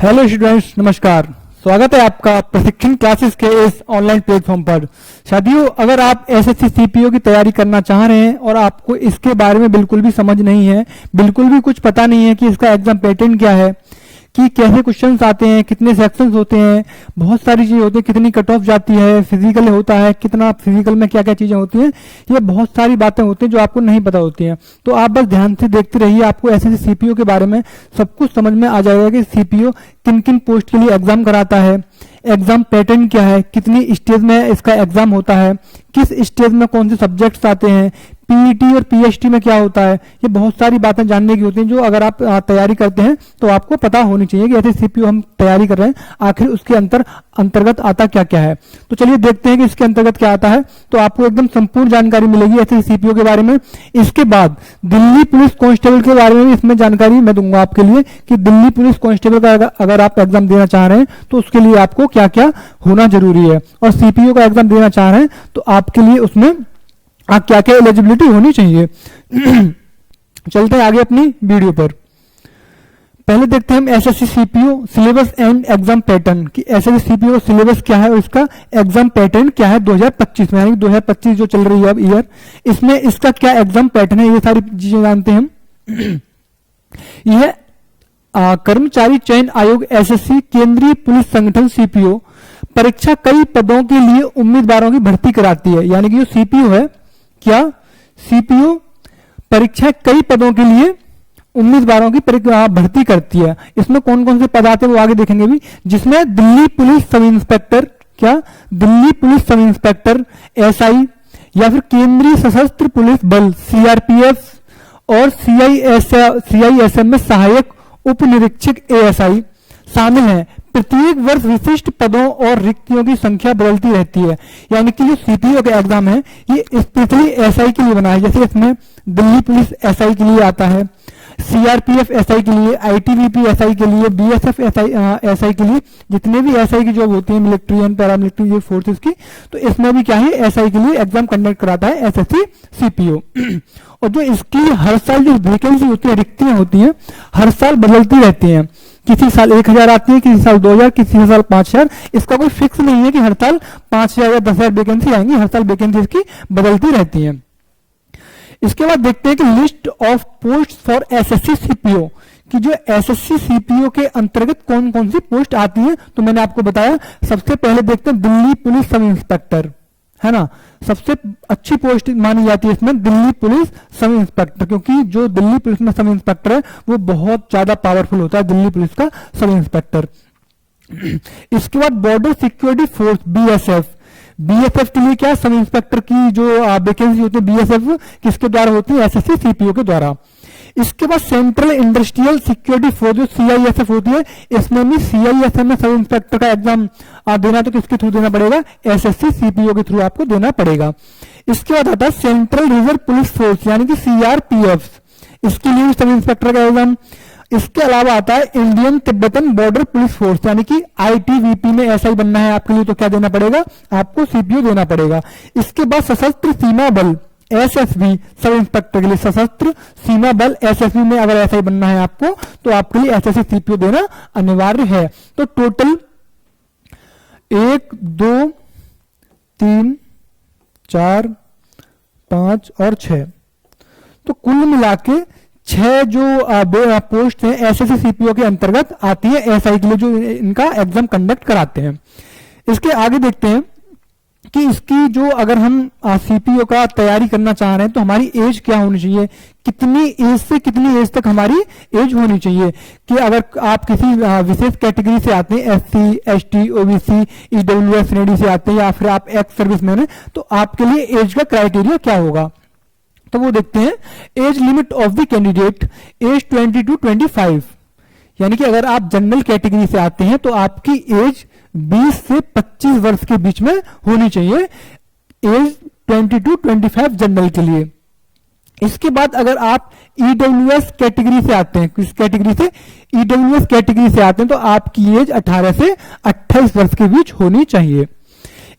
Hello students, नमस्कार। स्वागत है आपका प्रशिक्षण क्लासेस के इस ऑनलाइन प्लेटफॉर्म पर। साथियों, अगर आप एसएससी सीपीओ की तैयारी करना चाह रहे हैं और आपको इसके बारे में बिल्कुल भी समझ नहीं है, बिल्कुल भी कुछ पता नहीं है कि इसका एग्जाम पैटर्न क्या है, कि कैसे क्वेश्चंस आते हैं, कितने सेक्शंस होते हैं, बहुत सारी चीजें होती है, कितनी कट ऑफ जाती है, फिजिकल होता है, कितना फिजिकल में क्या क्या चीजें होती हैं, ये बहुत सारी बातें होती हैं जो आपको नहीं पता होती हैं। तो आप बस ध्यान से देखते रहिए, आपको एसएससी सीपीओ के बारे में सब कुछ समझ में आ जाएगा कि सीपीओ किन किन पोस्ट के लिए एग्जाम कराता है, एग्जाम पैटर्न क्या है, कितनी स्टेज में इसका एग्जाम होता है, किस स्टेज में कौन से सब्जेक्ट्स आते हैं, पीईटी और पीएचटी में क्या होता है। ये बहुत सारी बातें जानने की होती हैं जो अगर आप तैयारी करते हैं तो आपको पता होनी चाहिए कि ऐसे सीपीओ हम तैयारी कर रहे हैं, आखिर उसके अंतर्गत आता क्या क्या है। तो चलिए देखते हैं कि इसके अंतर्गत क्या आता है। तो आपको एकदम संपूर्ण जानकारी मिलेगी ऐसे सीपीओ के बारे में। इसके बाद दिल्ली पुलिस कांस्टेबल के बारे में भी इसमें जानकारी मैं दूंगा आपके लिए कि दिल्ली पुलिस कांस्टेबल का अगर आप एग्जाम देना चाह रहे हैं तो उसके लिए आपको क्या क्या होना जरूरी है, और सीपीओ का एग्जाम देना चाह रहे हैं तो आपके लिए उसमें क्या क्या एलिजिबिलिटी होनी चाहिए। चलते हैं आगे अपनी वीडियो पर। पहले देखते हैं हम SSC CPO syllabus and exam pattern कि एसएससी सीपीओ सिलेबस क्या है और इसका एग्जाम पैटर्न क्या है 2025 में, यानी 2025 जो चल रही है अब ईयर, इसमें इसका क्या एग्जाम पैटर्न है, ये सारी चीजें जानते हैं हम। यह कर्मचारी चयन आयोग एसएससी केंद्रीय पुलिस संगठन सीपीओ परीक्षा कई पदों के लिए उम्मीदवारों की भर्ती कराती है। यानी कि जो सीपीओ है, क्या सीपीओ परीक्षा कई पदों के लिए उम्मीदवारों की भर्ती करती है। इसमें कौन कौन से पद आते हैं वो आगे देखेंगे भी, जिसमें दिल्ली पुलिस सब इंस्पेक्टर, क्या Delhi police sub inspector SI, या फिर केंद्रीय सशस्त्र पुलिस बल सीआरपीएफ और सीआईएसएफ में सहायक उप निरीक्षक एएसआई शामिल हैं। प्रत्येक वर्ष विशिष्ट पदों और रिक्तियों की संख्या बदलती रहती है। यानी कि जो सीपीओ का एग्जाम है ये स्पेशली एसआई के लिए बना है। जैसे इसमें दिल्ली पुलिस एसआई के लिए आता है, सीआरपीएफ एसआई के लिए, आईटीबीपी एसआई के लिए, बीएसएफ एसआई के लिए, जितने भी एसआई की जॉब होती है मिलिट्री एंड पैरामिलिट्री फोर्सेस की, तो इसमें भी क्या है एसआई के लिए एग्जाम कंडक्ट कराता है एसएससी सीपीओ। और जो इसकी हर साल जो वैकेंसी होती है, रिक्तियां होती हैं, हर साल बदलती रहती हैं। किसी साल 1000 आती है, किसी साल 2000, किसी साल 5000। इसका कोई फिक्स नहीं है कि हर साल 5000 या 10,000 वैकेंसी आएंगी, हर साल वैकेंसी इसकी बदलती रहती है। इसके बाद देखते हैं कि list of post for SSC CPO कि जो एसएससी सीपीओ के अंतर्गत कौन कौन सी पोस्ट आती है। तो मैंने आपको बताया, सबसे पहले देखते हैं दिल्ली पुलिस सब इंस्पेक्टर, है ना, सबसे अच्छी पोस्ट मानी जाती है इसमें दिल्ली पुलिस सब इंस्पेक्टर, क्योंकि जो दिल्ली पुलिस में सब इंस्पेक्टर है वो बहुत ज्यादा पावरफुल होता है, दिल्ली पुलिस का सब इंस्पेक्टर। इसके बाद बॉर्डर सिक्योरिटी फोर्स बीएसएफ के लिए क्या सब इंस्पेक्टर की जो वैकेंसी होती है बीएसएफ किसके द्वारा होती है, एसएससी सीपीओ के द्वारा। इसके बाद सेंट्रल इंडस्ट्रियल सिक्योरिटी फोर्स जो सीआईएसएफ होती है, इसमें भी सीआईएसएफ में सब इंस्पेक्टर का एग्जाम देना तो किसके थ्रू देना पड़ेगा, एसएससी सीपीओ के थ्रू आपको देना पड़ेगा। इसके बाद आता है सेंट्रल रिजर्व पुलिस फोर्स यानी कि सीआरपीएफ, इसके लिए सब इंस्पेक्टर का एग्जाम। इसके अलावा आता है Indian Tibetan border police force यानी कि आईटीबीपी में एसआई बनना है आपके लिए तो क्या देना पड़ेगा, आपको सीपीओ देना पड़ेगा। इसके बाद सशस्त्र सीमा बल एसएसबी सब इंस्पेक्टर के लिए, सशस्त्र सीमा बल एसएसबी में अगर एसआई बनना है आपको तो आपके लिए एसएससी सीपीओ देना अनिवार्य है। तो टोटल 1 2 3 4 5 और 6, तो कुल मिला के 6 जो पोस्ट है एसएससी सीपीओ के अंतर्गत आती है एसआई के लिए, जो इनका एग्जाम कंडक्ट कराते हैं। इसके आगे देखते हैं कि इसकी जो अगर हम सीपीओ का तैयारी करना चाह रहे हैं तो हमारी एज क्या होनी चाहिए, कितनी एज से कितनी एज तक हमारी एज होनी चाहिए। कि अगर आप किसी विशेष कैटेगरी से आते हैं, एससी एसटी ओबीसी ईडब्ल्यूएस श्रेणी से आते हैं, या फिर आप एक्स सर्विसमैन है, तो आपके लिए एज का क्राइटेरिया क्या होगा। तो वो देखते हैं, age limit of the candidate age 20 to 25, यानी कि अगर आप जनरल कैटेगरी से आते हैं तो आपकी एज 20 से 25 वर्ष के बीच में होनी चाहिए, एज 20 to 25 जनरल के लिए। इसके बाद अगर आप ईडब्ल्यूएस कैटेगरी से आते हैं, किस कैटेगरी से, ईडब्ल्यूएस कैटेगरी से आते हैं, तो आपकी एज 18 से 28 वर्ष के बीच होनी चाहिए।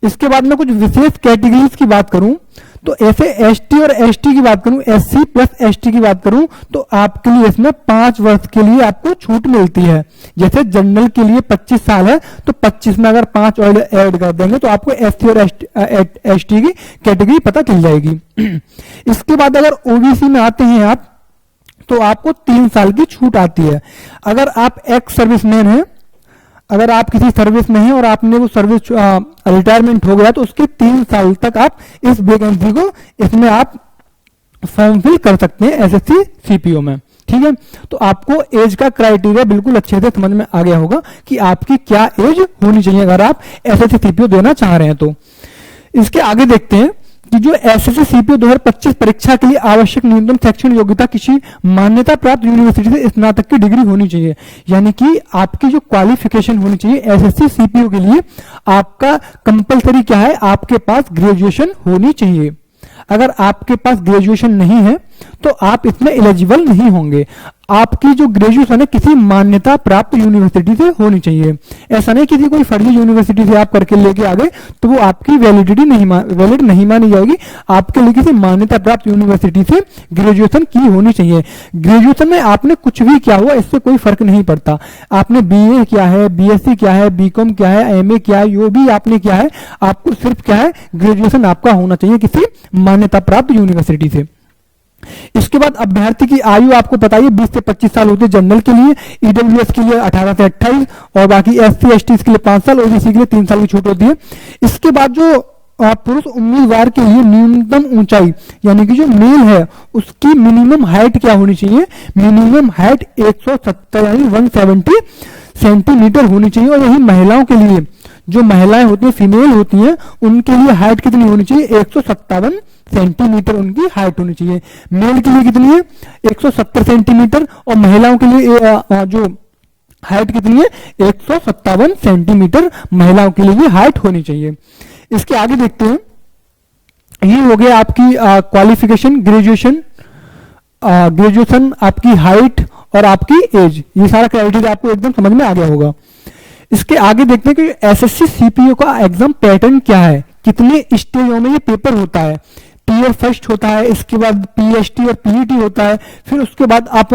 इसके बाद में कुछ विशेष कैटेगरीज की बात करूं तो ऐसे एसटी और एसटी की बात करूं, एससी प्लस एसटी की बात करूं, तो आपके लिए इसमें 5 वर्ष के लिए आपको छूट मिलती है। जैसे जनरल के लिए 25 साल है, तो 25 में अगर 5 और ऐड कर देंगे तो आपको एससी और एसटी की कैटेगरी पता चल जाएगी। इसके बाद अगर ओबीसी में आते हैं आप, तो आपको 3 साल की छूट आती है। अगर आप एक्स सर्विसमैन हैं, अगर आप किसी सर्विस में हैं और आपने वो सर्विस रिटायरमेंट हो गया, तो उसके 3 साल तक आप इस वैकेंसी को इसमें आप फॉर्म फिल कर सकते हैं एसएससी सीपीओ में। ठीक है, तो आपको एज का क्राइटेरिया बिल्कुल अच्छे से समझ में आ गया होगा कि आपकी क्या एज होनी चाहिए अगर आप एसएससी सीपीओ देना चाह रहे हैं। तो इसके आगे देखते हैं कि जो एसएससी सीपीओ 2025 परीक्षा के लिए आवश्यक न्यूनतम शैक्षणिक योग्यता किसी मान्यता प्राप्त यूनिवर्सिटी से स्नातक की डिग्री होनी चाहिए। यानी कि आपकी जो क्वालिफिकेशन होनी चाहिए एसएससी सीपीओ के लिए, आपका कंपलसरी क्या है, आपके पास ग्रेजुएशन होनी चाहिए। अगर आपके पास ग्रेजुएशन नहीं है तो आप इसमें एलिजिबल नहीं होंगे। आपकी जो ग्रेजुएशन है किसी मान्यता प्राप्त यूनिवर्सिटी से होनी चाहिए। ऐसा नहीं किसी कोई फर्जी यूनिवर्सिटी से आप करके लेके आ गए तो वो आपकी वैलिडिटी वैलिड नहीं मानी जाएगी। आपके लिए किसी मान्यता प्राप्त यूनिवर्सिटी से ग्रेजुएशन की होनी चाहिए। ग्रेजुएशन में आपने कुछ भी किया हुआ इससे कोई फर्क नहीं पड़ता। आपने बीए किया है, बीएससी किया है, बीकॉम किया है, एमए किया है, जो भी आपने किया है, आपको सिर्फ क्या है, ग्रेजुएशन आपका होना चाहिए किसी मान्यता प्राप्त यूनिवर्सिटी से। इसके बाद अभ्यर्थी की आयु आपको बताइए 20 से 25 साल होती है जनरल के लिए, ईडब्ल्यूएस के लिए 18 से 28 और बाकी एससी एसटी के लिए 5 साल, ओबीसी के लिए 3 साल की छूट होती है। इसके बाद जो पुरुष उम्मीदवार के लिए न्यूनतम ऊंचाई यानी कि जो मेल है उसकी मिनिमम हाइट क्या होनी चाहिए, मिनिमम हाइट 170 यानी 170 सेंटीमीटर होनी चाहिए। और यही महिलाओं के लिए, जो महिलाएं होती है फीमेल होती हैं, उनके लिए हाइट कितनी होनी चाहिए, 157 सेंटीमीटर उनकी हाइट होनी चाहिए। मेल के लिए कितनी है, 170 सेंटीमीटर, और महिलाओं के लिए जो हाइट कितनी है, 157 सेंटीमीटर महिलाओं के लिए हाइट होनी चाहिए। इसके आगे देखते हैं, ये हो गया आपकी क्वालिफिकेशन, ग्रेजुएशन, आपकी हाइट और आपकी एज, ये सारा क्राइटेरिया आपको एकदम समझ में आ गया होगा। इसके आगे देखते हैं कि एसएससी सीपीओ का एग्जाम पैटर्न क्या है, कितने स्टेजों में ये पेपर होता है। टीयर फर्स्ट होता है, इसके बाद पीएसटी और पीईटी होता है, फिर उसके बाद आप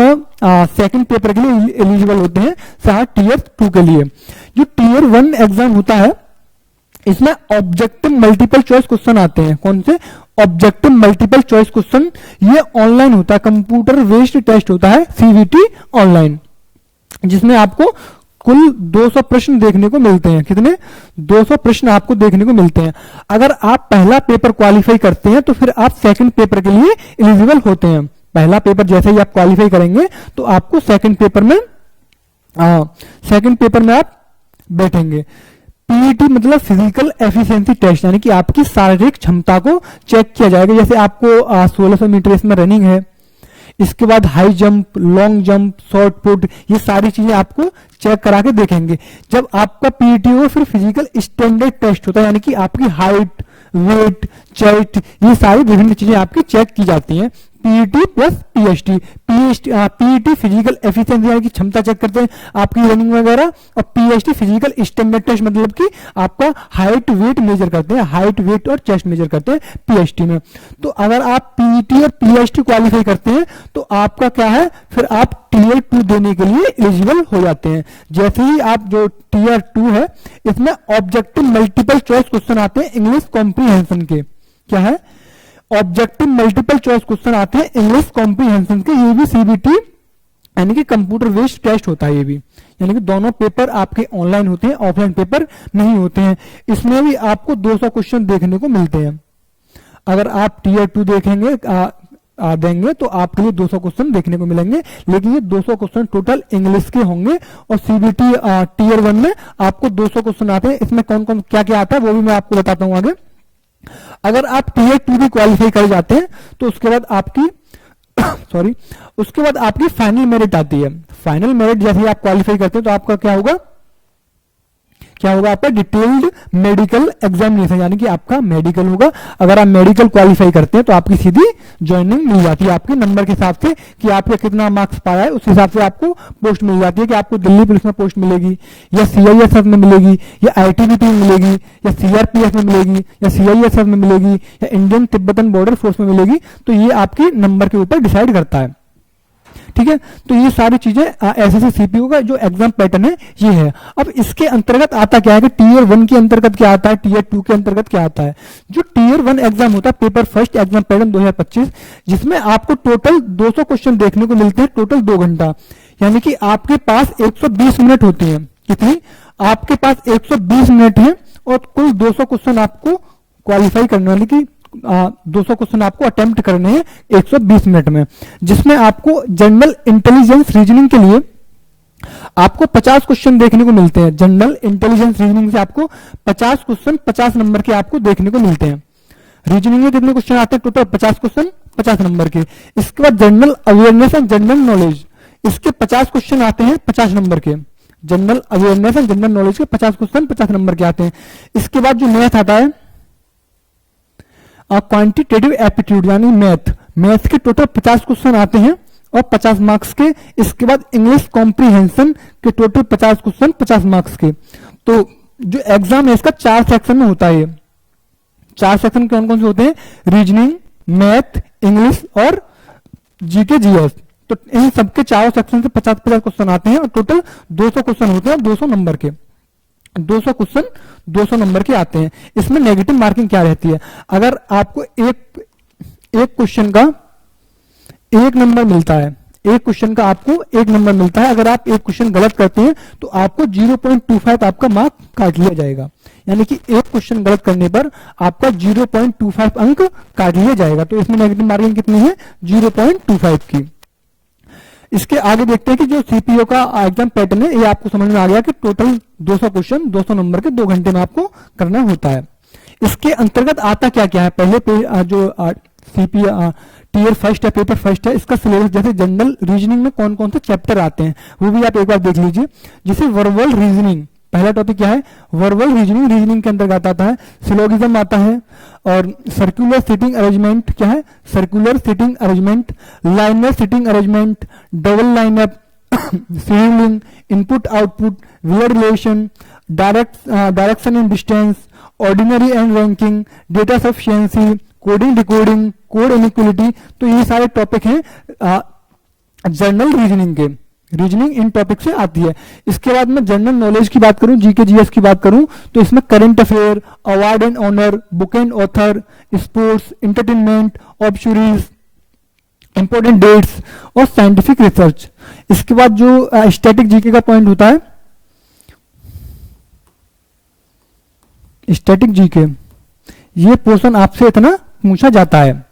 सेकंड पेपर के लिए एलिजिबल होते हैं टीयर 2 के लिए। जो टीयर 1 एग्जाम होता है इसमें ऑब्जेक्टिव मल्टीपल चॉइस क्वेश्चन आते हैं। कौन से? Objective multiple choice question. ये ऑनलाइन होता है, कंप्यूटर बेस्ड टेस्ट होता है, सीबीटी ऑनलाइन, जिसमें आपको कुल 200 प्रश्न देखने को मिलते हैं। कितने? 200 प्रश्न आपको देखने को मिलते हैं। अगर आप पहला पेपर क्वालिफाई करते हैं तो फिर आप सेकंड पेपर के लिए एलिजिबल होते हैं। पहला पेपर जैसे ही आप क्वालिफाई करेंगे तो आपको सेकंड पेपर में आप बैठेंगे। पीईटी मतलब फिजिकल एफिशिएंसी टेस्ट, यानी कि आपकी शारीरिक क्षमता को चेक किया जाएगा। जैसे आपको 1600 मीटर इसमें रनिंग है, इसके बाद high jump, long jump, short put, ये सारी चीजें आपको चेक करा के देखेंगे। जब आपका पीईटी हो फिर फिजिकल स्टैंडर्ड टेस्ट होता है, यानी कि आपकी हाइट, वेट, चेस्ट, ये सारी विभिन्न चीजें आपकी चेक की जाती हैं। PET plus PST. PET physical efficiency यानी कि क्षमता चेक करते हैं आपकी रनिंग वगैरह, और पीएसटी फिजिकल स्टैंडर्ड टेस्ट मतलब कि आपका हाइट वेट मेजर करते हैं, हाइट वेट और चेस्ट मेजर करते हैं पीएसटी में। तो अगर आप पीईटी और पीएसटी क्वालिफाई करते हैं तो आपका क्या है, फिर आप टीयर 2 देने के लिए एलिजिबल हो जाते हैं। जैसे ही आप जो टीयर 2 है इसमें ऑब्जेक्टिव मल्टीपल चॉइस क्वेश्चन आते हैं इंग्लिश कॉम्प्रीहेंशन के। क्या है? ऑब्जेक्टिव मल्टीपल चॉइस क्वेश्चन आते हैं इंग्लिश कॉम्प्रीहेंशन के। ये भी सीबीटी यानी कि कंप्यूटर बेस्ड टेस्ट होता है। ये भी यानी कि दोनों पेपर आपके ऑनलाइन होते हैं, ऑफलाइन पेपर नहीं होते हैं। इसमें भी आपको 200 क्वेश्चन देखने को मिलते हैं। अगर आप टीयर 2 देखेंगे देंगे तो आपके लिए 200 क्वेश्चन देखने को मिलेंगे, लेकिन ये 200 क्वेश्चन टोटल इंग्लिश के होंगे। और सीबीटी टीयर 1 में आपको 200 क्वेश्चन आते हैं। इसमें कौन कौन क्या क्या आता है वो भी मैं आपको बताता हूं आगे। अगर आप टीयर 2 भी क्वालिफाई कर जाते हैं तो उसके बाद आपकी उसके बाद आपकी फाइनल मेरिट आती है। फाइनल मेरिट जैसे ही आप क्वालिफाई करते हैं तो आपका क्या होगा क्या होगा आपका डिटेल्ड मेडिकल एग्जामिनेशन, यानी कि आपका मेडिकल होगा। अगर आप मेडिकल क्वालिफाई करते हैं तो आपकी सीधी ज्वाइनिंग मिल जाती है आपके नंबर के हिसाब से कि आपने कितना मार्क्स पाया है, उस हिसाब से आपको पोस्ट मिल जाती है कि आपको दिल्ली पुलिस में पोस्ट मिलेगी या सीआईएसएफ में मिलेगी या आईटीबीपी में मिलेगी या सीआरपीएफ में मिलेगी या सीआईएसएफ में मिलेगी या इंडियन तिब्बतन बॉर्डर फोर्स में मिलेगी। तो ये आपके नंबर के ऊपर डिसाइड करता है, ठीक है। तो ये सारी चीजें एसएससी सीपीयू का जो एग्जाम पैटर्न है ये है। अब इसके अंतर्गत आता क्या है कि टीयर 1 के अंतर्गत क्या आता है, टीयर 2 के अंतर्गत क्या आता है। जो टीयर 1 एग्जाम होता है पेपर फर्स्ट एग्जाम पैटर्न 2025, जिसमें आपको टोटल 200 क्वेश्चन देखने को मिलते हैं, टोटल 2 घंटा, यानी कि आपके पास 120 मिनट होते हैं। कितनी? आपके पास 120 मिनट है और कुल 200 क्वेश्चन आपको क्वालिफाई करने वाले की 200 क्वेश्चन आपको अटेम्प्ट करने हैं 120 मिनट में, जिसमें आपको जनरल इंटेलिजेंस रीजनिंग के लिए आपको 50 क्वेश्चन देखने को मिलते हैं। जनरल इंटेलिजेंस रीजनिंग से आपको 50 क्वेश्चन 50 नंबर के आपको देखने को मिलते हैं। रीजनिंग में कितने क्वेश्चन आते हैं? टोटल 50 क्वेश्चन 50 नंबर के। इसके बाद general awareness and general knowledge, इसके 50 क्वेश्चन आते हैं 50 नंबर के। General awareness and general knowledge के 50 क्वेश्चन 50 नंबर के आते हैं। इसके बाद जो मैथ आता है क्वांटिटेटिव एप्टीट्यूड यानी मैथ के टोटल 50 क्वेश्चन आते हैं और 50 मार्क्स के। इसके बाद इंग्लिश कॉम्प्रिहेंशन के टोटल 50 क्वेश्चन 50 मार्क्स के। तो जो एग्जाम है इसका 4 सेक्शन में होता है। 4 सेक्शन कौन कौन से होते हैं? रीजनिंग, मैथ, इंग्लिश और जीके जीएस। तो इन सबके चारों सेक्शन से 50-50 क्वेश्चन आते हैं और टोटल 200 क्वेश्चन होते हैं 200 नंबर के। 200 क्वेश्चन 200 नंबर के आते हैं। इसमें नेगेटिव मार्किंग क्या रहती है? अगर आपको एक क्वेश्चन का 1 नंबर मिलता है, एक क्वेश्चन का आपको 1 नंबर मिलता है, अगर आप एक क्वेश्चन गलत करते हैं तो आपको 0.25 आपका मार्क काट लिया जाएगा। यानी कि एक क्वेश्चन गलत करने पर आपका 0.25 अंक काट लिया जाएगा। तो इसमें नेगेटिव मार्किंग कितनी है? 0.25 की। इसके आगे देखते हैं कि जो सीपीओ का एग्जाम पैटर्न है ये आपको समझ में आ गया कि टोटल 200 क्वेश्चन 200 नंबर के 2 घंटे में आपको करना होता है। इसके अंतर्गत आता क्या क्या है? पहले जो सीपीओ टीयर फर्स्ट है, पेपर फर्स्ट है, इसका सिलेबस जैसे जनरल रीजनिंग में कौन कौन से चैप्टर आते हैं वो भी आप एक बार देख लीजिए। जैसे वर्बल रीजनिंग, पहला टॉपिक क्या है? Verbal reasoning. रीजनिंग के अंतर्गत आता है सिलोगिज्म आता है और सर्कुलर सिटिंग अरेंजमेंट। क्या है? Circular sitting arrangement, liner sitting arrangement, double lineup, ceiling, input output, wear relation, direction and distance, ordinary and ranking, data sufficiency, coding decoding, code inequality. तो ये सारे टॉपिक हैं जनरल रीजनिंग के। Reasoning इन topic से आती है। इसके बाद में जनरल नॉलेज की बात करूं, जीके जीएस की बात करूं, तो इसमें current affair, award and honour, book and author, sports, entertainment, obituaries, important dates और साइंटिफिक रिसर्च। इसके बाद जो स्टैटिक जीके का पॉइंट होता है, स्टैटिक जीके, ये पोर्शन आपसे इतना पूछा जाता है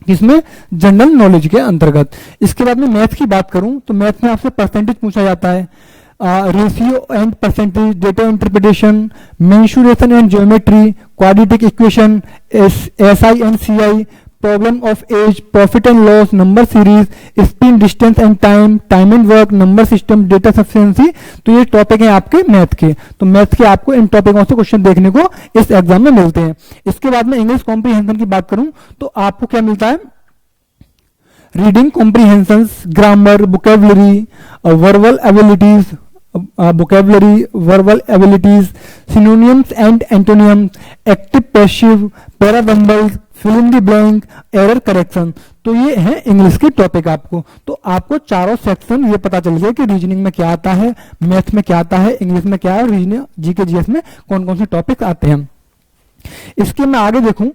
इसमें जनरल नॉलेज के अंतर्गत। इसके बाद में मैथ की बात करूं तो मैथ में आपसे परसेंटेज पूछा जाता है, ratio and percentage, data interpretation, mensuration and geometry, quadratic equation, SI and CI, problem of age, profit and loss, number series, speed, distance and time, time and work, number system, data sufficiency. तो ये topic हैं आपके math के। तो math के आपको इन टॉपिकों से question देखने को इस एग्जाम में मिलते हैं। इसके बाद में इंग्लिश कॉम्प्रिहेंशन की बात करूं तो आपको क्या मिलता है? Reading comprehension, grammar, vocabulary, verbal abilities, vocabulary, verbal abilities, synonyms and antonyms, active passive, parables, fill in the blank, error correction। तो ये है इंग्लिश के टॉपिक आपको। तो आपको चारों सेक्शन ये पता चल गया कि रीजनिंग में क्या आता है, मैथ में क्या आता है, इंग्लिश में क्या है, रीजनिंग जीके जीएस में कौन कौन से टॉपिक आते हैं। इसके मैं आगे देखूं,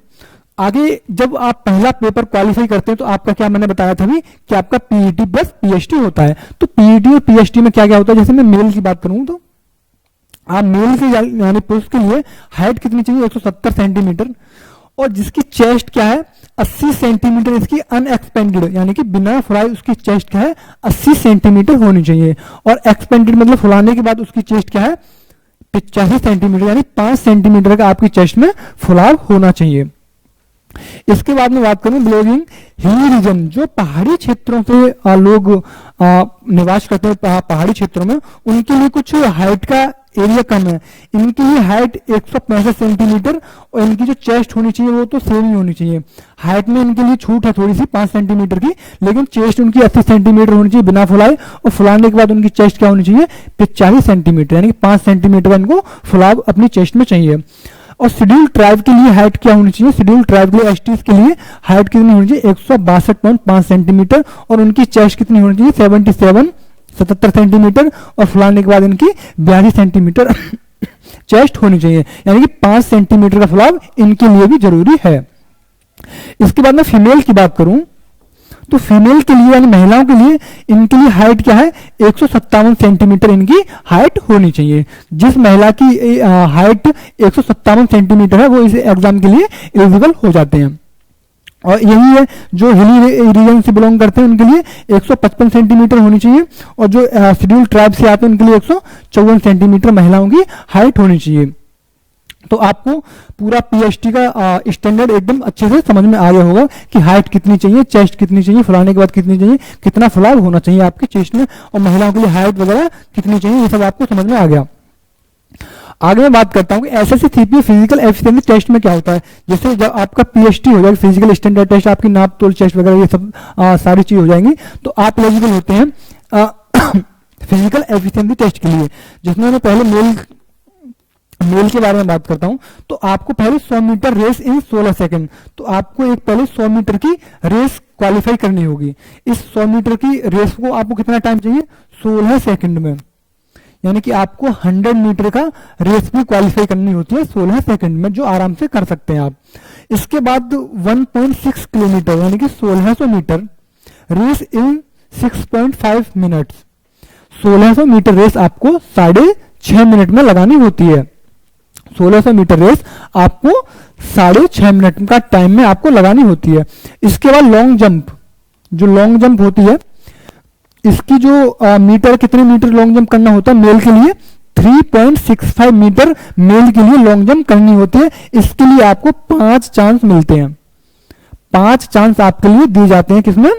आगे जब आप पहला पेपर क्वालिफाई करते हैं तो आपका क्या मैंने बताया था भी कि आपका पीईटी प्लस पीएचडी होता है। तो पीईटी और पीएचडी में क्या क्या होता है? जैसे मैं मेल की बात करूं तो आप मेल से यानी पुरुष के लिए हाइट कितनी चाहिए? 170 सेंटीमीटर, और जिसकी चेस्ट क्या है? 80 सेंटीमीटर इसकी अनएक्सपेंडेड, यानी कि बिना फुलाए उसकी चेस्ट क्या है? 80 सेंटीमीटर होनी चाहिए। और एक्सपेंडेड मतलब फुलाने के बाद उसकी चेस्ट क्या है? 85 सेंटीमीटर, यानी 5 सेंटीमीटर का आपकी चेस्ट में फुलाव होना चाहिए। इसके बाद में बात करूं बिलोंगिंग हिली रीजन, जो पहाड़ी क्षेत्रों से लोग निवास करते हैं, पहाड़ी क्षेत्रों में, उनके लिए कुछ हाइट का एरिया कम है, इनकी ही हाइट 165 सेंटीमीटर और इनकी जो चेस्ट होनी चाहिए वो तो सेम ही होनी चाहिए। हाइट में इनके लिए छूट है थोड़ी सी 5 सेंटीमीटर की, लेकिन चेस्ट उनकी 80 सेंटीमीटर होनी चाहिए बिना फुलाए, और फुलाने के बाद उनकी चेस्ट क्या होनी चाहिए 45 सेंटीमीटर, यानी कि 5 सेंटीमीटर इनको फुलाव अपनी चेस्ट में चाहिए। और शेड्यूल ट्राइब के लिए हाइट क्या होनी चाहिए, शेड्यूल ट्राइब के लिए एसटीज के लिए हाइट कितनी होनी चाहिए 162.5 सेंटीमीटर, और उनकी चेस्ट कितनी होनी चाहिए 77 सेंटीमीटर, और फुलाने के बाद इनकी 42 सेंटीमीटर चेस्ट होनी चाहिए, यानी कि 5 सेंटीमीटर का फुलाव इनके लिए भी जरूरी है। इसके बाद मैं फीमेल की बात करूं तो फीमेल के लिए यानी महिलाओं के लिए इनके लिए हाइट क्या है 157 सेंटीमीटर इनकी हाइट होनी चाहिए। जिस महिला की हाइट 157 सेंटीमीटर है वो इस एग्जाम के लिए एलिजिबल हो जाते हैं। और यही है जो हिली रीजन से बिलोंग करते हैं उनके लिए 155 सेंटीमीटर होनी चाहिए, और जो शेड्यूल ट्राइब से आते हैं उनके लिए 154 सेंटीमीटर महिलाओं की हाइट होनी चाहिए। तो आपको पूरा पीएचटी का स्टैंडर्ड एकदम अच्छे से समझ में आ गया होगा कि हाइट कितनी चाहिए, चेस्ट कितनी चाहिए, फुलाने के बाद कितनी चाहिए, कितना फुलाव होना चाहिए आपके चेस्ट में, और महिलाओं के लिए हाइट वगैरह कितनी चाहिए, ये सब आपको समझ में आ गया। आगे मैं बात करता हूँ कि SSC CPO physical efficiency test में क्या होता है। जैसे जब आपका पीएचटी हो जाएगा, फिजिकल स्टैंडर्ड टेस्ट, आपकी नाप तोल चेस्ट वगैरह ये सब सारी चीज हो जाएंगी, तो आप एलिजिबल होते हैं फिजिकल एफिशिएंसी टेस्ट के लिए। जिसमें मैं पहले मेल के बारे में बात करता हूं, तो आपको पहले 100 मीटर रेस इन 16 सेकंड, तो आपको एक पहले 100 मीटर की रेस क्वालिफाई करनी होगी। इस 100 मीटर की रेस को आपको कितना टाइम चाहिए 16 सेकंड में, यानी कि आपको 100 मीटर का रेस भी क्वालिफाई करनी होती है 16 सेकंड में, जो आराम से कर सकते हैं आप। इसके बाद 1.6 किलोमीटर यानी कि 1600 metre race in 6.5 minutes, 1600 metre race आपको 6.5 मिनट में लगानी होती है। 1600 मीटर रेस आपको 6.5 मिनट का टाइम में आपको लगानी होती है। इसके बाद लॉन्ग जंप, जो लॉन्ग जंप होती है इसकी जो मीटर, कितने मीटर लॉन्ग जंप करना होता है मेल के लिए 3.65 मीटर मेल के लिए लॉन्ग जंप करनी होती है। इसके लिए आपको 5 चांस मिलते हैं, 5 चांस आपके लिए दिए जाते हैं। किसमें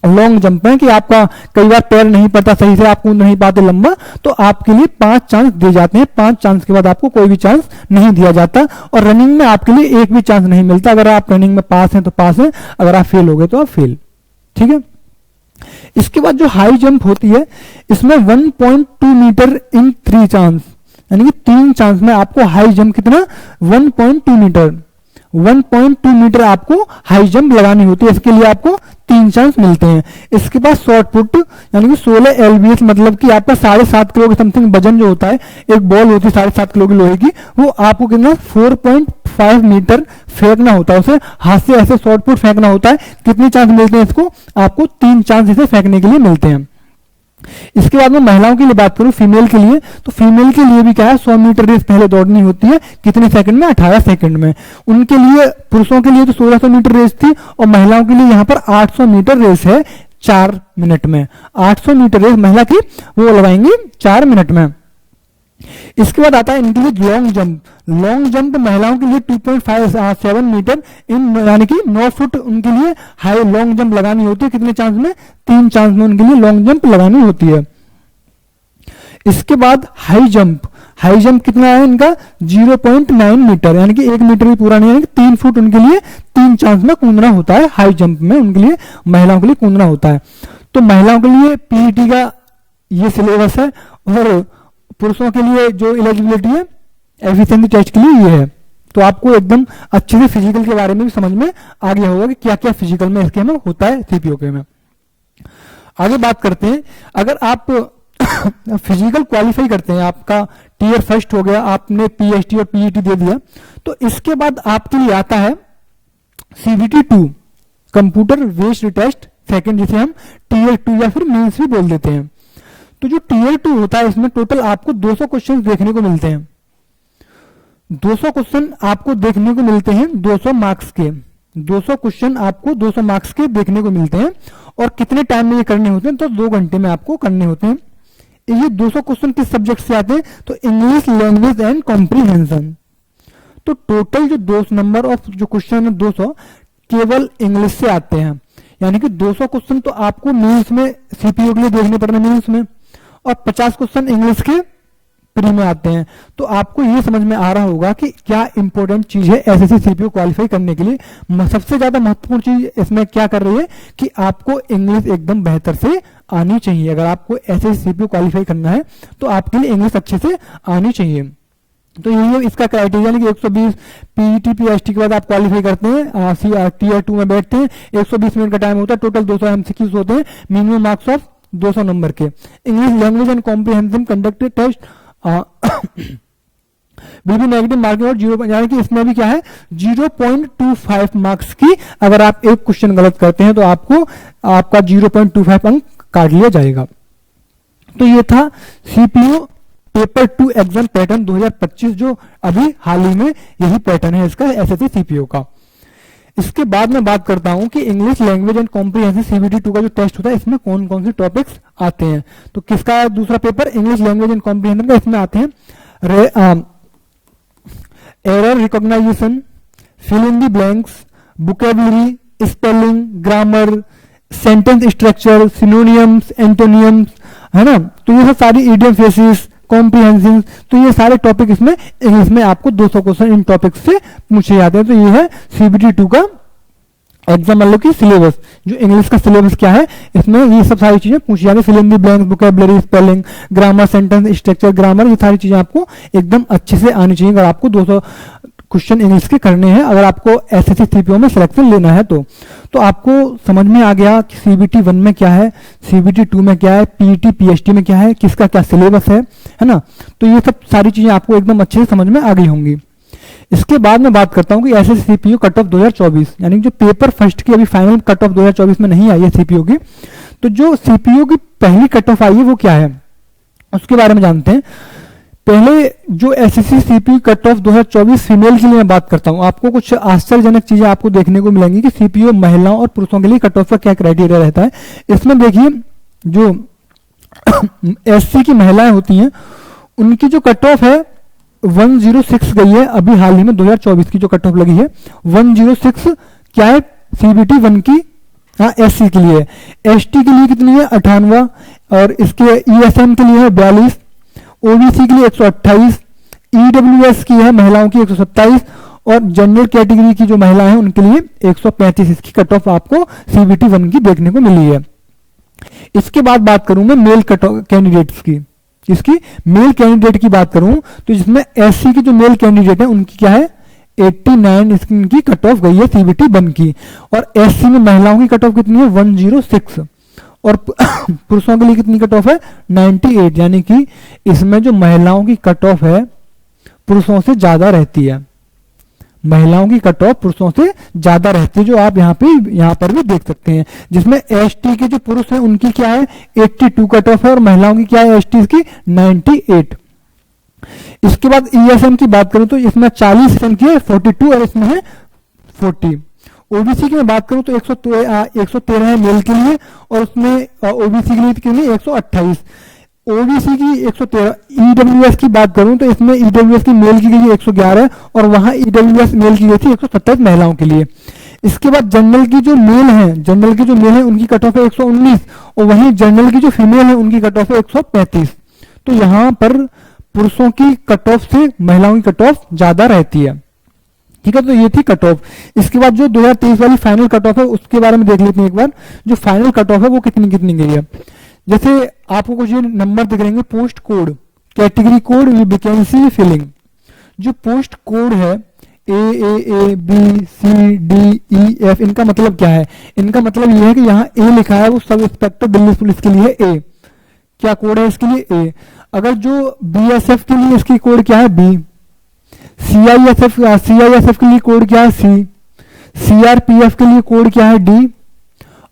लॉन्ग जंप में कि आपका कई बार पैर नहीं पड़ता सही से, आप कूद नहीं पाते लंबा, तो आपके लिए 5 चांस दिए जाते हैं। 5 चांस के बाद आपको कोई भी चांस नहीं दिया जाता, और रनिंग में आपके लिए एक भी चांस नहीं मिलता। अगर आप रनिंग में पास हैं तो पास है, अगर आप फेल हो गए तो आप फेल। ठीक है। इसके बाद जो हाई जंप होती है इसमें 1.2 मीटर इन 3 चांस, यानी कि 3 चांस में आपको हाई जंप कितना 1.2 मीटर, 1.2 मीटर आपको हाई जंप लगानी होती है। इसके लिए आपको 3 चांस मिलते हैं। इसके बाद शॉर्ट पुट यानी कि 16 एलबीएस, मतलब कि आपका 7.5 किलो के समथिंग वजन जो होता है, एक बॉल होती है 7.5 किलो की लोहे की, वो आपको कितना 4.5 मीटर फेंकना होता है। उसे हाथ से ऐसे शॉर्ट पुट फेंकना होता है। कितने चांस मिलते हैं इसको, आपको 3 चांस इसे फेंकने के लिए मिलते हैं। इसके बाद में महिलाओं के लिए बात करूं, फीमेल के लिए, तो फीमेल के लिए भी क्या है 100 मीटर रेस पहले दौड़नी होती है। कितने सेकंड में 18 सेकंड में। उनके लिए, पुरुषों के लिए तो 1600 मीटर रेस थी, और महिलाओं के लिए यहाँ पर 800 मीटर रेस है 4 मिनट में। 800 मीटर रेस महिला की वो लगाएंगे 4 मिनट में। इसके बाद आता है इनके लिए लॉन्ग जंप। लॉन्ग जंप महिलाओं के लिए 2.57 मीटर इन, यानी कि 9 फुट उनके लिए हाई लॉन्ग जंप लगानी होती है। कितने चांस में 3 चांस में उनके लिए लॉन्ग जंप लगानी होती है। इसके बाद हाई जंप, हाई जंप कितना है इनका 0.9 मीटर, यानी कि 1 मीटर भी पूरा नहीं, यानी कि 3 फुट उनके लिए 3 चांस में कूदना होता है। हाई जंप में उनके लिए महिलाओं के लिए कूदना होता है। तो महिलाओं के लिए पीईटी का ये सिलेबस है, और पुरुषों के लिए जो एलिजिबिलिटी है एफिशिएंसी टेस्ट के लिए ये है। तो आपको एकदम अच्छे से फिजिकल के बारे में भी समझ में आ गया होगा कि क्या क्या फिजिकल में इसके में होता है सीपीओ के में। आगे बात करते हैं, अगर आप फिजिकल क्वालिफाई करते हैं, आपका टीयर फर्स्ट हो गया, आपने पीएचटी और पीईटी दे दिया, तो इसके बाद आपके लिए आता है CBT 2 computer based test second, जिसे हम टीयर 2 या फिर मेंस भी बोल देते हैं। तो जो टीयर 2 होता है इसमें टोटल आपको 200 क्वेश्चन देखने को मिलते हैं। 200 क्वेश्चन आपको देखने को मिलते हैं 200 मार्क्स के। 200 क्वेश्चन आपको 200 मार्क्स के देखने को मिलते हैं। और कितने टाइम में ये करने होते हैं, तो 2 घंटे में आपको करने होते हैं। ये 200 क्वेश्चन किस सब्जेक्ट से आते हैं, तो इंग्लिश लैंग्वेज एंड कॉम्प्रीहेंशन। तो टोटल जो 200 नंबर ऑफ जो क्वेश्चन है 200 केवल इंग्लिश से आते हैं, यानी कि 200 क्वेश्चन तो आपको मेंस में सीपीओ के लिए देखने पड़ रहे हैं मेंस में, और 50 क्वेश्चन इंग्लिश के प्री में आते हैं। तो आपको ये समझ में आ रहा होगा कि क्या इंपॉर्टेंट चीज है एसएससी सीपीयू क्वालिफाई करने के लिए। सबसे ज्यादा महत्वपूर्ण चीज इसमें क्या कर रही है कि आपको इंग्लिश एकदम बेहतर से आनी चाहिए। अगर आपको एसएससी सीपीयू क्वालिफाई करना है तो आपके लिए इंग्लिश अच्छे से आनी चाहिए। तो यही इसका क्राइटेरिया है कि 120 पीईटी पीएचटी के बाद आप क्वालिफाई करते हैं, टीयर 2 में बैठते हैं, 120 मिनट का टाइम होता है, टोटल 200 एमसीक्यूज होते हैं, मिनिमम मार्क्स ऑफ 200 नंबर के। English language and comprehensive conducted test will be negative marking और 0, यानी कि इसमें भी क्या है 0.25 मार्क्स की अगर आप एक क्वेश्चन गलत करते हैं तो आपको आपका 0.25 अंक काट लिया जाएगा। तो ये था सीपीयू पेपर 2 एग्जाम पैटर्न 2025, जो अभी हाल ही में यही पैटर्न है इसका एसएससी सीपीयू का। इसके बाद मैं बात करता हूं कि English language and comprehensive CBT 2 का जो टेस्ट होता है इसमें कौन कौन से टॉपिक्स आते हैं। तो किसका दूसरा paper English language and comprehensive का, इसमें आते हैं error recognisation, fill in the blanks, vocabulary, spelling, grammar, sentence structure, synonyms, antonyms, है ना। तो ये सब सारी इडियम फ्रेजेस, कॉम्प्रिहेंसिव, तो ये सारे टॉपिक इसमें इंग्लिश में आपको 200 क्वेश्चन इन टॉपिक से पूछे जाते हैं। तो ये है सीबीटी 2 का एग्जाम मतलब की सिलेबस, जो इंग्लिश का सिलेबस क्या है इसमें ये सब सारी चीजें पूछी जाती है। Fill in the blanks, vocabulary, spelling, grammar, sentence structure, grammar, ये सारी चीजें आपको एकदम अच्छे से आनी चाहिए अगर आपको 200 क्वेश्चन इंग्लिश के करने हैं, अगर आपको एसएससी सीपीयू में सिलेक्शन लेना है तो आपको समझ में आ गया कि सीबीटी 1 में क्या है, सीबीटी 2 में क्या है, पीईटी पीएचटी में क्या है, किसका क्या सिलेबस है ना। तो ये सब सारी चीजें आपको एकदम अच्छे से समझ में आ गई होंगी। इसके बाद मैं बात करता हूं कि एसएससी सीपीयू कट ऑफ 2024, यानी जो पेपर फर्स्ट की अभी फाइनल कट ऑफ 2024 में नहीं आई है सीपीयू की, तो जो सीपीयू की पहली कट ऑफ आई है वो क्या है उसके बारे में जानते हैं। पहले जो SSC CPU cut off 2024 female के लिए मैं बात करता हूं, आपको कुछ आश्चर्यजनक चीजें आपको देखने को मिलेंगी कि सीपीयू महिलाओं और पुरुषों के लिए कट ऑफ का क्या क्राइटेरिया रहता है। इसमें देखिए जो एससी की महिलाएं होती हैं उनकी जो कट ऑफ है 106 गई है, अभी हाल ही में 2024 की जो कट ऑफ लगी है 106 क्या है सीबीटी 1 की, हाँ एससी के लिए। एसटी के लिए कितनी है 98, और इसके ईएसएम के लिए है 42, ओबीसी के लिए 128, ईडब्ल्यूएस की है महिलाओं की 127, और जनरल कैटेगरी की जो महिलाएं हैं उनके लिए 135 इसकी कट ऑफ आपको सीबीटी 1 की देखने को मिली है। इसके बाद बात करूं मैं मेल कट ऑफ कैंडिडेट्स की, इसकी मेल कैंडिडेट की बात करूं तो जिसमें एससी की जो मेल कैंडिडेट है उनकी क्या है 89 इनकी कट ऑफ गई है सीबीटी 1 की, और एससी में महिलाओं की कट ऑफ कितनी है 106, और पुरुषों के लिए कितनी कट ऑफ है 98, यानी कि इसमें जो महिलाओं की कट ऑफ है पुरुषों से ज्यादा रहती है, महिलाओं की कट ऑफ पुरुषों से ज्यादा रहती है, जो आप यहाँ पर भी देख सकते हैं। जिसमें एसटी के जो पुरुष हैं उनकी क्या है 82 कट ऑफ है, और महिलाओं की क्या है एसटी की 98। इसके बाद ईएसएम की बात करूं तो इसमें 40 की है 42, और इसमें है 40। ओबीसी की मैं बात करूं तो 113 है मेल के लिए, और उसमें ओबीसी के लिए कितनी 128, ओबीसी की 113। ईडब्ल्यूएस की बात करूं तो इसमें ईडब्ल्यूएस की मेल की गई 111 है, और वहां ईडब्ल्यूएस मेल की गई थी 127 महिलाओं के लिए। इसके बाद जनरल की जो मेल है उनकी कट ऑफ है 119, और वहीं जनरल की जो फीमेल है उनकी कट ऑफ है 135। तो यहां पर पुरुषों की कट ऑफ से महिलाओं की कट ऑफ ज्यादा रहती है, ठीक है। तो ये थी कट ऑफ। इसके बाद जो 2023 वाली फाइनल कट ऑफ है उसके बारे में देख लेते हैं एक बार। जो फाइनल कट ऑफ है वो कितनी कितनी गई है। जैसे आपको कुछ ये नंबर दिख रहेंगे, post code, category code, vacancy, filling. जो पोस्ट कोड है A B C D E F, इनका मतलब क्या है, इनका मतलब ये है कि यहाँ ए लिखा है वो सब इंस्पेक्टर दिल्ली पुलिस के लिए ए, क्या कोड है इसके लिए ए। अगर जो बीएसएफ के लिए इसकी कोड क्या है बी, सीआईएसएफ के लिए कोड क्या है सी, सीआरपीएफ के लिए कोड क्या है डी,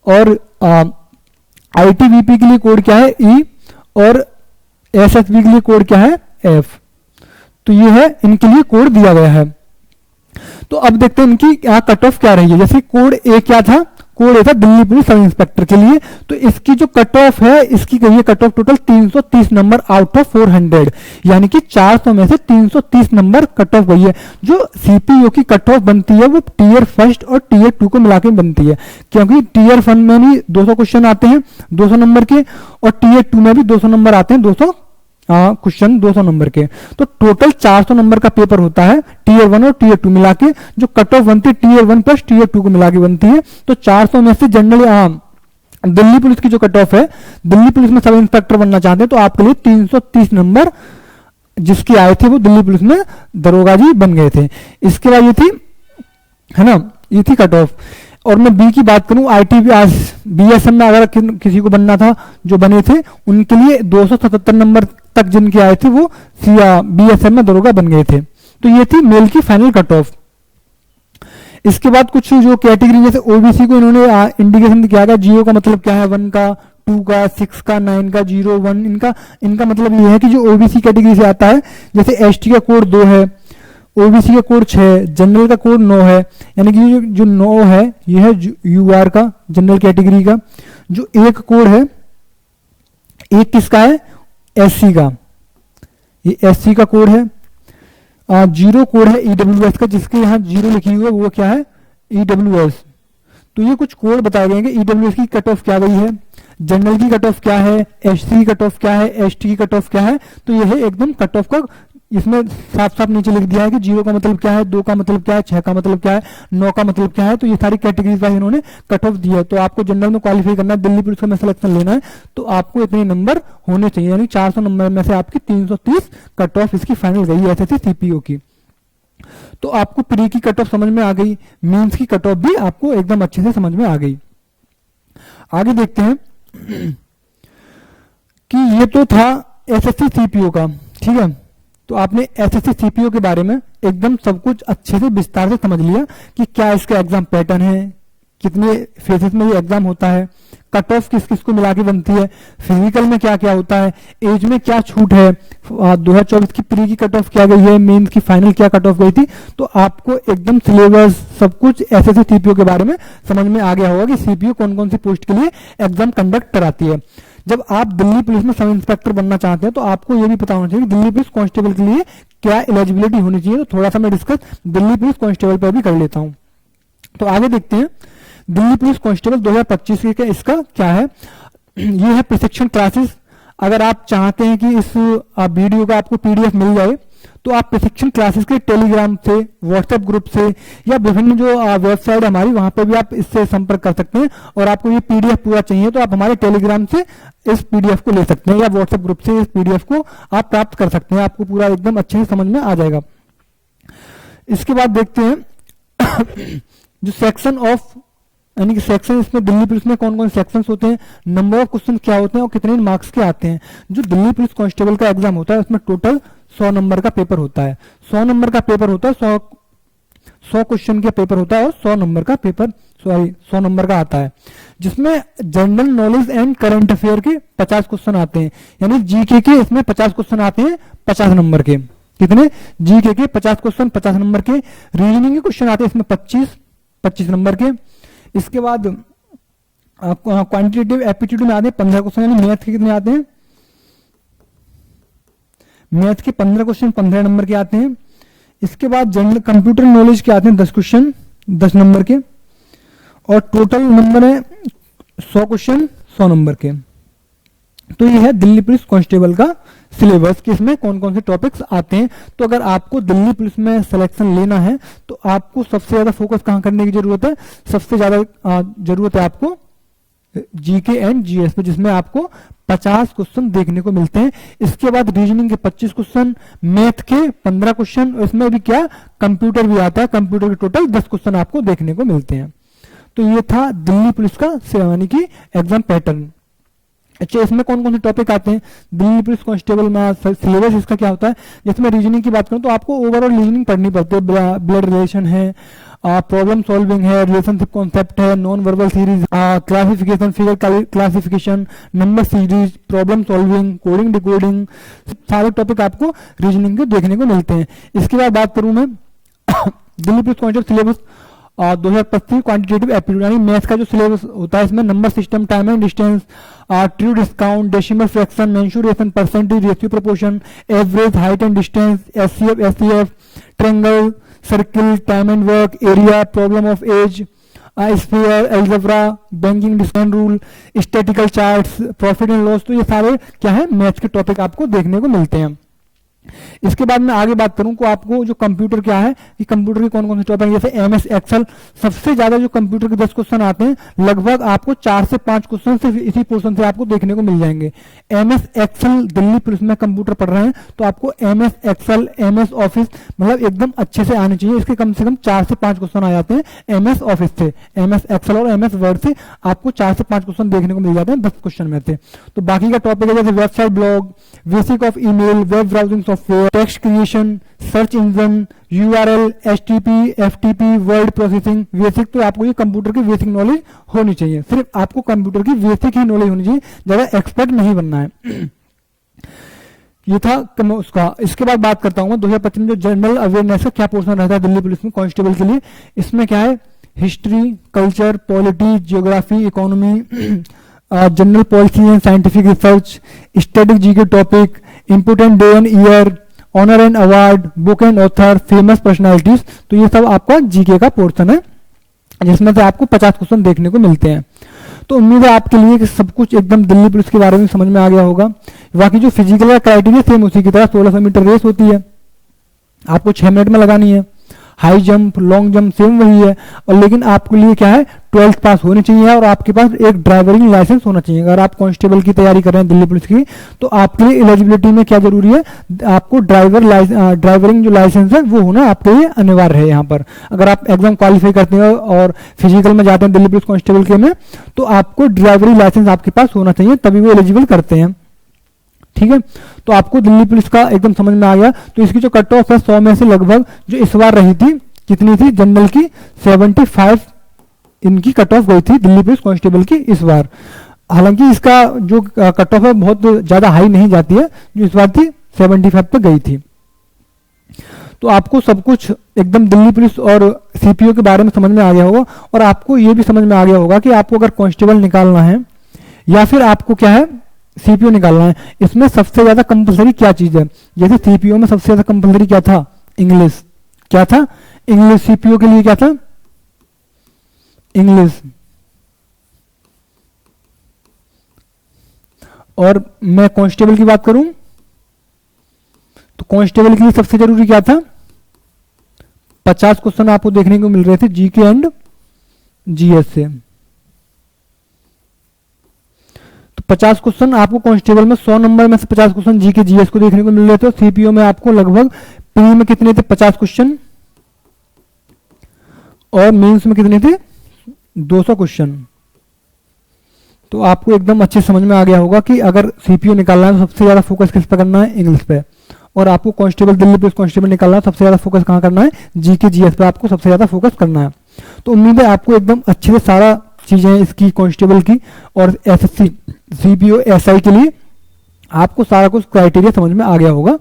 और आईटीबीपी के लिए कोड क्या है ई, और एसएसबी के लिए कोड क्या है एफ। तो ये है इनके लिए कोड दिया गया है। तो अब देखते हैं इनकी क्या कट ऑफ क्या रही है। जैसे कोड ए क्या था, कोड ए था दिल्ली पुलिस सब इंस्पेक्टर के लिए, तो इसकी जो कट ऑफ है इसकी गई है cut off total 330 number out of 400, यानी कि 400 में से 330 नंबर कट ऑफ गई है। जो सीपीयू की कट ऑफ बनती है वो टीयर फर्स्ट और टीयर 2 को मिलाकर बनती है, क्योंकि टीयर 1 में भी 200 क्वेश्चन आते हैं 200 नंबर के, और टीयर 2 में भी 200 नंबर आते हैं 200 क्वेश्चन 200 नंबर के। तो टोटल 400 नंबर का पेपर होता है टीयर 1 और टीयर 2 मिला के, जो कट ऑफ बनती है टीयर 1 प्लस टीयर 2 को मिला के बनती है। तो 400 में से जनरली दिल्ली पुलिस की जो कट ऑफ है, दिल्ली पुलिस में सब इंस्पेक्टर बनना चाहते हैं तो आपके लिए 330 नंबर जिसकी आए थे वो दिल्ली पुलिस में दरोगा जी बन गए थे। इसके बाद ये थी, है ना, ये थी कट ऑफ। और मैं बी की बात करूं, ITBS BSM में अगर किसी को बनना था, जो बने थे उनके लिए 277 नंबर तक जिनके आए थे वो BSM में दरोगा बन गए थे। तो ये थी मेल की फाइनल कट ऑफ। इसके बाद कुछ जो कैटेगरी, जैसे ओबीसी को इन्होंने इंडिकेशन किया गया, 0 का मतलब क्या है, 1 का, 2 का, 6 का, 9 का, 0, 1, इनका मतलब ये है कि जो ओबीसी कैटेगरी से आता है, जैसे एसटी का कोड 2 है, ओबीसी का कोड 6, जनरल का कोड 9 है, यानी कि जो 9 है ये है यूआर का, जनरल कैटेगरी का। जो एक कोड है, एक किसका है, एससी का, ये एससी का कोड है। 0 कोड है ईडब्ल्यूएस का, जिसके यहाँ 0 लिखी हुई है वो क्या है, ईडब्ल्यूएस। तो ये कुछ कोड बताए गए हैं कि ईडब्ल्यूएस की कट ऑफ क्या गई है, जनरल की कट ऑफ क्या है, एससी की कट ऑफ क्या है, एसटी की कट ऑफ क्या है। तो ये है एकदम कट ऑफ का, इसमें साफ साफ नीचे लिख दिया है कि 0 का मतलब क्या है, 2 का मतलब क्या है, 6 का मतलब क्या है, 9 का मतलब क्या है। तो ये सारी कैटेगरीज वाइज इन्होंने कट ऑफ दिया है। तो आपको जनरल में क्वालिफाई करना है, दिल्ली पुलिस का में सिलेक्शन लेना है, तो आपको इतने नंबर होने चाहिए, यानी 400 नंबर में से आपकी 330 कट ऑफ इसकी फाइनल गई है SSC CPO की। तो आपको प्री की कट ऑफ समझ में आ गई, मेंस की कट ऑफ भी आपको एकदम अच्छे से समझ में आ गई। आगे देखते हैं कि ये तो था SSC CPO का, ठीक है। तो आपने SSC CPO के बारे में एकदम सब कुछ अच्छे से विस्तार से समझ लिया कि क्या इसका एग्जाम पैटर्न है, कितने फेजेस में ये एग्जाम होता है, कट ऑफ किस किस को मिला के बनती है, फिजिकल में क्या क्या होता है, एज में क्या छूट है, 2024 की प्री की कट ऑफ क्या गई है, मेंस की फाइनल क्या कट ऑफ गई थी। तो आपको एकदम सिलेबस सब कुछ SSC CPO के बारे में समझ में आ गया होगा कि CPO कौन कौन सी पोस्ट के लिए एग्जाम कंडक्ट कराती है। जब आप दिल्ली पुलिस में सब इंस्पेक्टर बनना चाहते हैं तो आपको यह भी पता होना चाहिए कि दिल्ली पुलिस कांस्टेबल के लिए क्या एलिजिबिलिटी होनी चाहिए। तो थोड़ा सा मैं डिस्कस दिल्ली पुलिस कांस्टेबल पर भी कर लेता हूं। तो आगे देखते हैं दिल्ली पुलिस कांस्टेबल 2025 के इसका क्या है। ये है प्रशिक्षण क्लासेस। अगर आप चाहते हैं कि इस वीडियो का आपको PDF मिल जाए तो आप प्रशिक्षण क्लासेस के टेलीग्राम से, व्हाट्सएप ग्रुप से या विभिन्न जो वेबसाइट हमारी वहां पे भी आप इससे संपर्क कर सकते हैं। और आपको ये PDF पूरा चाहिए तो आप हमारे टेलीग्राम से इस PDF को ले सकते हैं या व्हाट्सएप ग्रुप से इस PDF को आप प्राप्त कर सकते हैं। आपको पूरा एकदम अच्छे से समझ में आ जाएगा। इसके बाद देखते हैं जो सेक्शन ऑफ, यानी कि सेक्शन, इसमें दिल्ली पुलिस में कौन कौन सेक्शंस होते हैं, नंबर ऑफ क्वेश्चन क्या होते हैं और कितने मार्क्स के आते हैं। जो दिल्ली पुलिस कांस्टेबल का एग्जाम होता है उसमें टोटल 100 नंबर का पेपर होता है। 100 नंबर का पेपर होता है, 100 क्वेश्चन का पेपर होता है और 100 नंबर का पेपर, 100 नंबर का आता है, जिसमें general knowledge and current affair के 50 क्वेश्चन आते हैं। यानी जीके के इसमें 50 क्वेश्चन आते हैं 50 नंबर के। कितने, जीके के 50 क्वेश्चन 50 नंबर के। रीजनिंग के क्वेश्चन आते हैं इसमें 25 नंबर के। इसके बाद क्वांटिटेटिव एप्टीट्यूड में आते हैं 15 क्वेश्चन, यानी मैथ के कितने आते हैं, मैथ के 15 क्वेश्चन 15 नंबर के आते हैं। इसके बाद जनरल कंप्यूटर नॉलेज के आते हैं 10 क्वेश्चन 10 नंबर के। और टोटल नंबर है 100 क्वेश्चन 100 नंबर के। तो ये है दिल्ली पुलिस कांस्टेबल का सिलेबस कि इसमें कौन कौन से टॉपिक्स आते हैं। तो अगर आपको दिल्ली पुलिस में सिलेक्शन लेना है तो आपको सबसे ज्यादा फोकस कहां करने की जरूरत है, सबसे ज्यादा जरूरत है आपको जीके एंड जीएस पे, जिसमें आपको 50 क्वेश्चन देखने को मिलते हैं। इसके बाद रीजनिंग के 25 क्वेश्चन, मैथ के 15 क्वेश्चन, इसमें भी क्या कंप्यूटर भी आता है, कंप्यूटर के टोटल 10 क्वेश्चन आपको देखने को मिलते हैं। तो ये था दिल्ली पुलिस का यानी कि एग्जाम पैटर्न। अच्छा, इसमें कौन कौन से टॉपिक आते हैं दिल्ली पुलिस कांस्टेबल में, सिलेबस इसका क्या होता है। जैसे मैं रीजनिंग की बात करूं तो आपको ओवरऑल रीजनिंग पढ़नी पड़ती है। ब्लड रिलेशन है, प्रॉब्लम सॉल्विंग है, रिलेशनशिप कॉन्सेप्ट है, non verbal series, classification, figure classification, number series, problem solving, coding decoding, सारे टॉपिक आपको रीजनिंग के देखने को मिलते हैं। इसके बाद बात करूं मैं Delhi police constable syllabus 2025 quantitative aptitude, यानी मैथ्स का जो सिलेबस होता है इसमें number system, time and distance, true discount, decimal fraction, mensuration, percentage, ratio proportion, average, height and distance, HCF, triangle, circle, time and work, area, problem of age, sphere, algebra, banking decision rule, statical charts, profit and loss, तो ये सारे क्या है maths के topic आपको देखने को मिलते हैं। इसके बाद मैं आगे बात करूं को आपको जो कंप्यूटर क्या है कि कंप्यूटर के कौन कौन से टॉपिक, जैसे एमएस एक्सेल, सबसे ज्यादा जो कंप्यूटर के 10 क्वेश्चन आते हैं लगभग आपको 4 से 5 क्वेश्चन से इसी पोर्शन से आपको देखने को मिल जाएंगे। एमएस एक्सेल दिल्ली पुलिस में कंप्यूटर पढ़ रहे हैं तो आपको एमएस एक्सेल, एमएस ऑफिस मतलब एकदम अच्छे से आने चाहिए। इसके कम से कम 4 से 5 क्वेश्चन आ जाते हैं एमएस ऑफिस से, एमएस एक्सेल और एमएस वर्ड से आपको 4 से 5 क्वेश्चन देखने को मिल जाते हैं 10 क्वेश्चन में से। तो बाकी का टॉपिक है जैसे website blog, basic of email, web browsing software, text creation, search engine, URL, HTP, FTP, word processing, basic. तो आपको ये कंप्यूटर की बेसिक नॉलेज होनी चाहिए, सिर्फ आपको कंप्यूटर की बेसिक ही नॉलेज होनी चाहिए, ज्यादा एक्सपर्ट नहीं बनना है। ये था उसका। इसके बाद बात करता हूँ मैं 2025 में जो जनरल अवेयरनेस का क्या पोर्शन रहता है दिल्ली पुलिस में कांस्टेबल के लिए। इसमें क्या है, history, culture, polity, geography, economy, general policy and scientific research, static GK topic, important day and year, honour and award, book and author, famous personalities. तो ये सब आपका जीके का पोर्शन है जिसमें से आपको 50 क्वेश्चन देखने को मिलते हैं। तो उम्मीद है आपके लिए कि सब कुछ एकदम दिल्ली पुलिस के बारे में समझ में आ गया होगा। बाकी जो फिजिकल का क्राइटेरिया सेम उसी की तरह 1600 मीटर रेस होती है, आपको 6 मिनट में लगानी है। High jump, long jump same वही है, और लेकिन आपके लिए क्या है 12th पास होनी चाहिए और आपके पास एक ड्राइवरिंग लाइसेंस होना चाहिए। अगर आप कांस्टेबल की तैयारी कर रहे हैं दिल्ली पुलिस की तो आपके लिए एलिजिबिलिटी में क्या जरूरी है, आपको ड्राइवरिंग जो लाइसेंस है वो होना आपके लिए अनिवार्य है। यहाँ पर अगर आप एग्जाम क्वालिफाई करते हैं और फिजिकल में जाते हैं दिल्ली पुलिस कांस्टेबल के में तो आपको ड्राइवरिंग लाइसेंस आपके पास होना चाहिए, तभी वो एलिजिबल करते हैं। ठीक है, तो आपको दिल्ली पुलिस का एकदम समझ में आ गया। तो इसकी जो कट ऑफ है 100 में से लगभग जो इस बार रही थी कितनी थी, जनरल की 75 इनकी कट ऑफ गई थी दिल्ली पुलिस कांस्टेबल की इस बार। हालांकि इसका जो कट ऑफ है बहुत ज्यादा हाई नहीं जाती है, जो इस बार थी 75 पे गई थी। तो आपको सब कुछ एकदम दिल्ली पुलिस और सीपीओ के बारे में समझ में आ गया होगा, और आपको ये भी समझ में आ गया होगा कि आपको अगर कांस्टेबल निकालना है या फिर आपको क्या है सीपीओ निकालना है, इसमें सबसे ज्यादा कंपलसरी क्या चीज है। जैसे सीपीओ में सबसे ज्यादा कंपलसरी क्या था, इंग्लिश। क्या था, इंग्लिश। सीपीओ के लिए क्या था, इंग्लिश। और मैं कांस्टेबल की बात करूं तो कांस्टेबल के लिए सबसे जरूरी क्या था, 50 क्वेश्चन आपको देखने को मिल रहे थे जीके एंड जीएस से। तो 50 क्वेश्चन आपको कांस्टेबल में 100 नंबर में से 50 क्वेश्चन जीके जीएस को देखने को मिल रहे थे। सीपीओ में आपको लगभग प्री में कितने थे 50 क्वेश्चन और मेंस में कितने थे 200 क्वेश्चन। तो आपको एकदम अच्छे समझ में आ गया होगा कि अगर सीपीओ निकालना है तो सबसे ज्यादा फोकस किस पे करना है, इंग्लिश पे। और आपको कांस्टेबल दिल्ली पुलिस कांस्टेबल निकालना है सबसे ज्यादा फोकस कहां करना है, जीके जीएस पे आपको सबसे ज्यादा फोकस करना है। तो उम्मीद है आपको एकदम अच्छे से सारा चीजें इसकी कांस्टेबल की और एसएससी सीपीओ एसआई के लिए आपको सारा कुछ क्राइटेरिया समझ में आ गया होगा।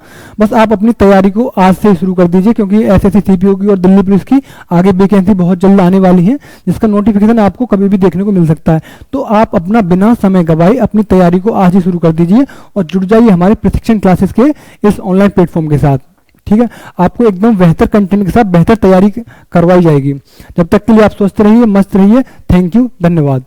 बस आप अपनी तैयारी को आज से शुरू कर दीजिए, क्योंकि एसएससी सीपीओ की और दिल्ली पुलिस की आगे वैकेंसी बहुत जल्द आने वाली है, जिसका नोटिफिकेशन आपको कभी भी देखने को मिल सकता है। तो आप अपना बिना समय गवाए अपनी तैयारी को आज ही शुरू कर दीजिए और जुड़ जाइए हमारे प्रशिक्षण क्लासेस के इस ऑनलाइन प्लेटफॉर्म के साथ। ठीक है, आपको एकदम बेहतर कंटेंट के साथ बेहतर तैयारी करवाई जाएगी। जब तक के लिए आप स्वस्थ रहिए, मस्त रहिए। थैंक यू, धन्यवाद।